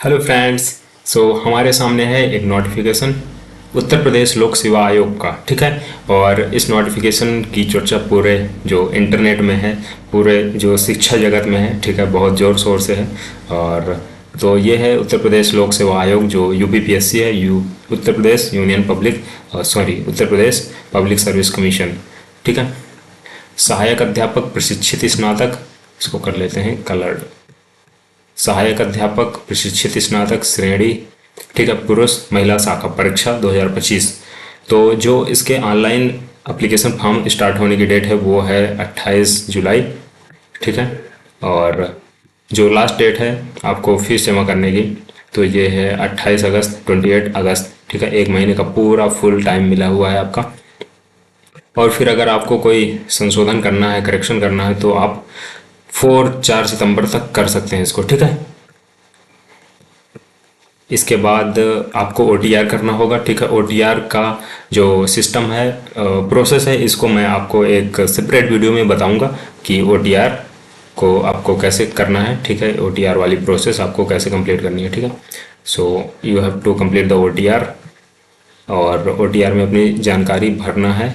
Hello friends. हमारे सामने है एक नोटिफिकेशन उत्तर प्रदेश लोक सेवा आयोग का, ठीक है। और इस नोटिफिकेशन की चर्चा पूरे जो इंटरनेट में है, पूरे जो शिक्षा जगत में है, ठीक है, बहुत ज़ोर शोर से है। और तो ये है उत्तर प्रदेश लोक सेवा आयोग जो यूपीपीएससी है, Uttar Pradesh union public Uttar Pradesh public service commission, ठीक है। सहायक अध्यापक प्रशिक्षित स्नातक, इसको कर लेते हैं कलर्ड। सहायक अध्यापक प्रशिक्षित स्नातक श्रेणी, ठीक है, पुरुष महिला शाखा, परीक्षा 2025। तो जो इसके ऑनलाइन एप्लीकेशन फॉर्म स्टार्ट होने की डेट है वो है 28 जुलाई, ठीक है। और जो लास्ट डेट है आपको फीस जमा करने की, तो ये है 28 अगस्त, 28 अगस्त, ठीक है। एक महीने का पूरा फुल टाइम मिला हुआ है आपका। और फिर अगर आपको कोई संशोधन करना है, करेक्शन करना है, तो आप 4 सितंबर तक कर सकते हैं इसको, ठीक है। इसके बाद आपको ओटीआर करना होगा, ठीक है। ओटीआर का जो सिस्टम है, प्रोसेस है, इसको मैं आपको एक सेपरेट वीडियो में बताऊंगा कि ओटीआर को आपको कैसे करना है, ठीक है। ओटीआर वाली प्रोसेस आपको कैसे कंप्लीट करनी है, ठीक है। So you have to complete the OTR, और ओटीआर में अपनी जानकारी भरना है।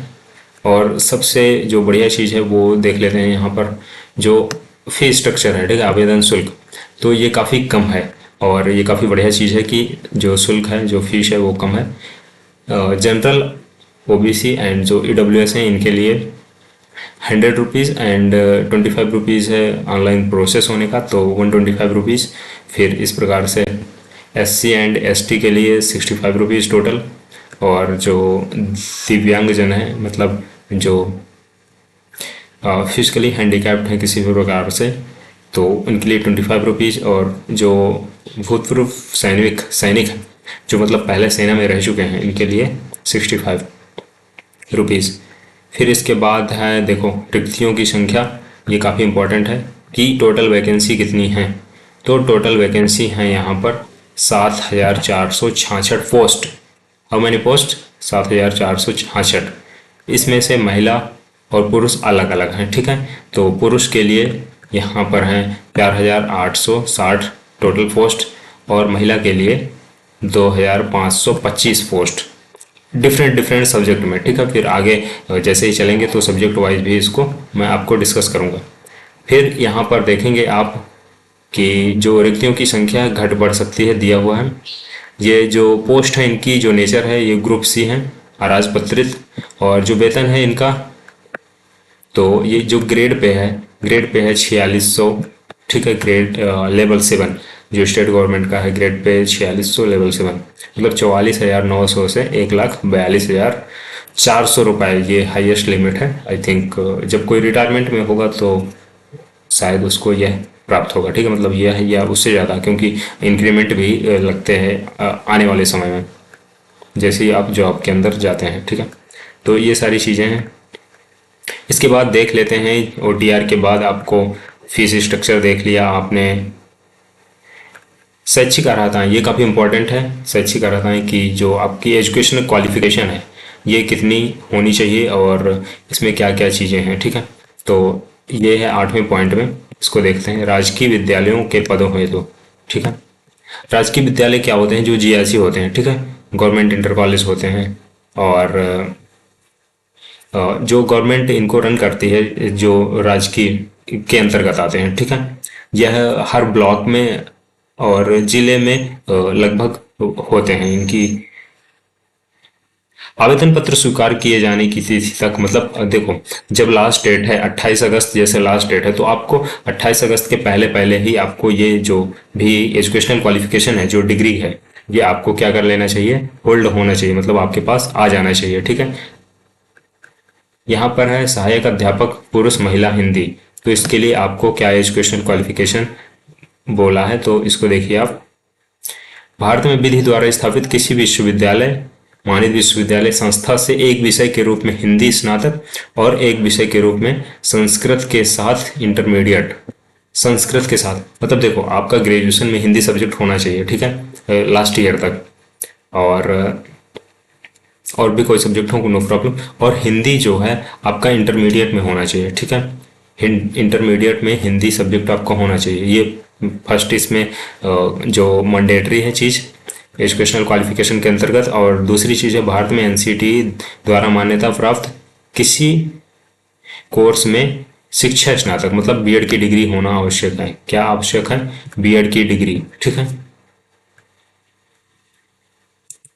और सबसे जो बढ़िया चीज़ है वो देख लेते हैं यहाँ पर, जो फी स्ट्रक्चर है, ठीक है, आवेदन शुल्क, तो ये काफ़ी कम है। और ये काफ़ी बढ़िया चीज़ है कि जो शुल्क है, जो फीस है वो कम है। जनरल, ओबीसी एंड जो ईडब्ल्यूएस हैं, इनके लिए 100 रुपीज़ एंड 25 रुपीज़ है ऑनलाइन प्रोसेस होने का, तो 125 रुपीज़। फिर इस प्रकार से एससी एंड एसटी के लिए 65 रुपीज़ टोटल। और जो दिव्यांगजन है, मतलब जो फिजिकली हैंडीकैप्ड हैं किसी भी प्रकार से, तो उनके लिए 25 रुपीज़। और जो भूतपूर्व सैनिक हैं, जो मतलब पहले सेना में रह चुके हैं, इनके लिए 65 रुपीज़। फिर इसके बाद है, देखो, रिक्तियों की संख्या, ये काफ़ी इम्पोर्टेंट है कि टोटल वैकेंसी कितनी है। तो टोटल वैकेंसी है यहाँ पर 7,466 पोस्ट। How many post? 7,466। इसमें से महिला और पुरुष अलग अलग हैं, ठीक है। तो पुरुष के लिए यहाँ पर हैं 4,860 टोटल पोस्ट, और महिला के लिए 2,525 पोस्ट, डिफरेंट सब्जेक्ट में, ठीक है। फिर आगे जैसे ही चलेंगे तो सब्जेक्ट वाइज भी इसको मैं आपको डिस्कस करूँगा। फिर यहाँ पर देखेंगे आप कि जो रिक्तियों की संख्या घट बढ़ सकती है, दिया हुआ है। ये जो पोस्ट है, इनकी जो नेचर है, ये ग्रुप सी हैं, अराजपत्रित। और जो वेतन है इनका, तो ये जो ग्रेड पे है 4600, ठीक है। ग्रेड लेवल 7 जो स्टेट गवर्नमेंट का है, ग्रेड पे 4600 लेवल 7, मतलब 44,900 से 1,42,400 रुपये, ये हाईएस्ट लिमिट है। आई थिंक जब कोई रिटायरमेंट में होगा तो शायद उसको यह प्राप्त होगा, ठीक है। मतलब यह है या उससे ज़्यादा, क्योंकि इंक्रीमेंट भी लगते हैं आने वाले समय में, जैसे ही आप जॉब के अंदर जाते हैं, ठीक है। तो ये सारी चीज़ें हैं। इसके बाद देख लेते हैं, ओटीआर के बाद आपको फीस स्ट्रक्चर देख लिया आपने। शैक्षिक अर्हताएँ, ये काफ़ी इंपॉर्टेंट है। शैक्षिक अर्हताएँ की जो आपकी एजुकेशनल क्वालिफिकेशन है, ये कितनी होनी चाहिए, और इसमें क्या क्या चीज़ें हैं, ठीक है। तो ये है 8वें पॉइंट में, इसको देखते हैं। राजकीय विद्यालयों के पदों हेतु, ठीक है। राजकीय विद्यालय क्या होते हैं? जो जीआईसी होते हैं, ठीक है, गवर्नमेंट इंटर कॉलेज होते हैं। और जो गवर्नमेंट इनको रन करती है, जो राजकीय के अंतर्गत आते हैं, ठीक है। यह हर ब्लॉक में और जिले में लगभग होते हैं। इनकी आवेदन पत्र स्वीकार किए जाने की तिथि तक, मतलब देखो, जब लास्ट डेट है 28 अगस्त, जैसे लास्ट डेट है, तो आपको 28 अगस्त के पहले पहले ही आपको ये जो भी एजुकेशनल क्वालिफिकेशन है, जो डिग्री है, ये आपको क्या कर लेना चाहिए? होल्ड होना चाहिए, मतलब आपके पास आ जाना चाहिए, ठीक है। यहाँ पर है सहायक अध्यापक पुरुष महिला हिंदी, तो इसके लिए आपको क्या एजुकेशनल क्वालिफिकेशन बोला है, तो इसको देखिए आप। भारत में विधि द्वारा स्थापित किसी विश्वविद्यालय, मानद विश्वविद्यालय संस्था से एक विषय के रूप में हिंदी स्नातक और एक विषय के रूप में संस्कृत के साथ इंटरमीडिएट, संस्कृत के साथ, मतलब देखो, आपका ग्रेजुएशन में हिंदी सब्जेक्ट होना चाहिए, ठीक है, लास्ट ईयर तक। और भी कोई सब्जेक्ट हो, नो प्रॉब्लम। और हिंदी जो है आपका इंटरमीडिएट में होना चाहिए, ठीक है। इंटरमीडिएट में हिंदी सब्जेक्ट आपका होना चाहिए, ये फर्स्ट इसमें जो मैंडेटरी है चीज़ एजुकेशनल क्वालिफिकेशन के अंतर्गत, और दूसरी चीज़ है भारत में एनसीटी द्वारा मान्यता प्राप्त किसी कोर्स में शिक्षा स्नातक मतलब बीएड की डिग्री होना आवश्यक है। क्या आवश्यक है? बीएड की डिग्री, ठीक है।